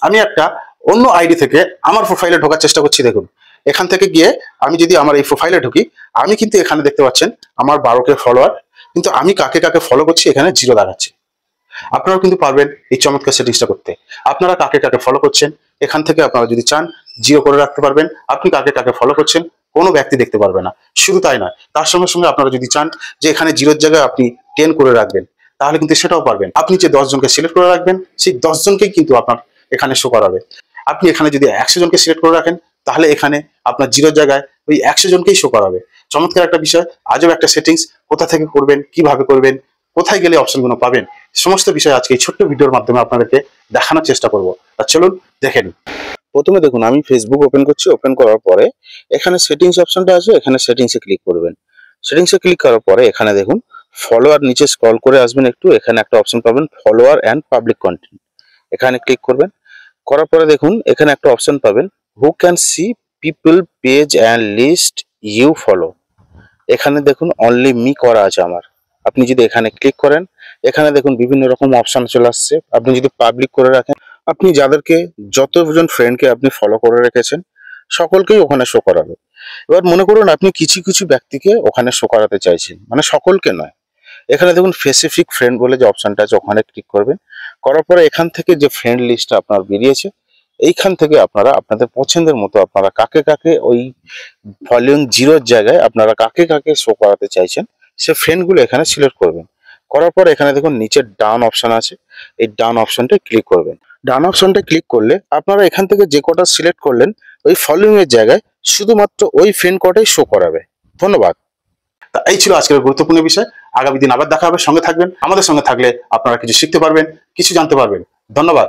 আমি একটা অন্য আইডি থেকে আমার প্রোফাইলে ঢোকার চেষ্টা করছি। দেখুন, এখান থেকে গিয়ে আমি যদি আমার এই প্রোফাইলে ঢুকি, আমি কিন্তু এখানে দেখতে পাচ্ছেন আমার 12K ফলোয়ার, কিন্তু আমি কাকে কাকে ফলো করছি এখানে 0 দেখাচ্ছে। আপনারাও কিন্তু পারবেন এই চমৎকার সেটিংসটা করতে। আপনারা কাকে কাকে ফলো করছেন এখান থেকে আপনারা যদি চান 0 করে রাখতে পারবেন। আপনি কাকে কাকে ফলো করছেন কোনো ব্যক্তি দেখতে পারবে না। শুধু তাই নয়, তার সঙ্গে সঙ্গে আপনারা যদি চান যে এখানে 0-র জায়গায় আপনি 10 করে রাখবেন, তাহলে কিন্তু সেটাও পারবেন। আপনি যে 10 জনকে সিলেক্ট করে রাখবেন, সেই 10 জনকেই কিন্তু আপনার এখানে শো করাবে। আপনি এখানে যদি 100 জনকে সিলেক্ট করে রাখেন, তাহলে এখানে আপনার 0-র জায়গায় ওই 100 জনকেই শো করাবে। চমৎকার একটা বিষয়, আজব একটা সেটিংস। কোথা থেকে করবেন, কিভাবে করবেন, কোথায় গেলে অপশনগুলো পাবেন, সমস্ত বিষয় আজকে এই ছোট্ট ভিডিওর মাধ্যমে আপনাদেরকে দেখানোর চেষ্টা করব। তা চলুন দেখে নিন। প্রথমে দেখুন, আমি ফেসবুক ওপেন করছি। ওপেন করার পরে এখানে সেটিংস অপশনটা আছে, এখানে সেটিংসে ক্লিক করবেন। সেটিংসে ক্লিক করার পরে এখানে দেখুন ফলোয়ার, নিচে স্ক্রল করে আসবেন একটু, এখানে একটা অপশন পাবেন ফলোয়ার অ্যান্ড পাবলিক কন্টেন্ট। এখানে ক্লিক করবেন। করার পরে দেখুন এখানে একটা অপশন পাবেন who can see people page and list you follow. এখানে দেখুন অনলি মি করা আছে আমার। আপনি যদি এখানে ক্লিক করেন, এখানে দেখুন বিভিন্ন রকম অপশন চলে আসছে। আপনি যদি পাবলিক করে রাখেন, আপনি যাদেরকে, যতজন ফ্রেন্ডকে আপনি ফলো করে রেখেছেন সকলকেই ওখানে শো করাবে। এবার মনে করুন আপনি কিছু কিছু ব্যক্তিকে ওখানে শো করাতে চাইছেন, মানে সকলকে নয়। এখানে দেখুন স্পেসিফিক ফ্রেন্ড বলে যে অপশনটা আছে, ওখানে ক্লিক করবেন। করার পরে এখান থেকে যে ফ্রেন্ড লিস্টটা আপনার বেরিয়েছে, এইখান থেকে আপনারা আপনাদের পছন্দের মতো আপনারা কাকে কাকে ওই ভলিউম 0-র জায়গায় আপনারা কাকে কাকে শো করাতে চাইছেন সে ফ্রেন্ডগুলো এখানে সিলেক্ট করবেন। করার পর এখানে দেখুন নিচে ডান অপশন আছে, এই ডান অপশনটা ক্লিক করবেন। ডান অপশনটা ক্লিক করলে আপনারা এখান থেকে যে কটা সিলেক্ট করলেন ওই ফলোইং এর জায়গায় শুধুমাত্র ওই ফ্রেন্ড কটাই শো করাবে। ধন্যবাদ। তা এই ছিল আজকের গুরুত্বপূর্ণ বিষয়। আগামী দিন আবার দেখা হবে। সঙ্গে থাকবেন। আমাদের সঙ্গে থাকলে আপনারা কিছু শিখতে পারবেন, কিছু জানতে পারবেন। ধন্যবাদ।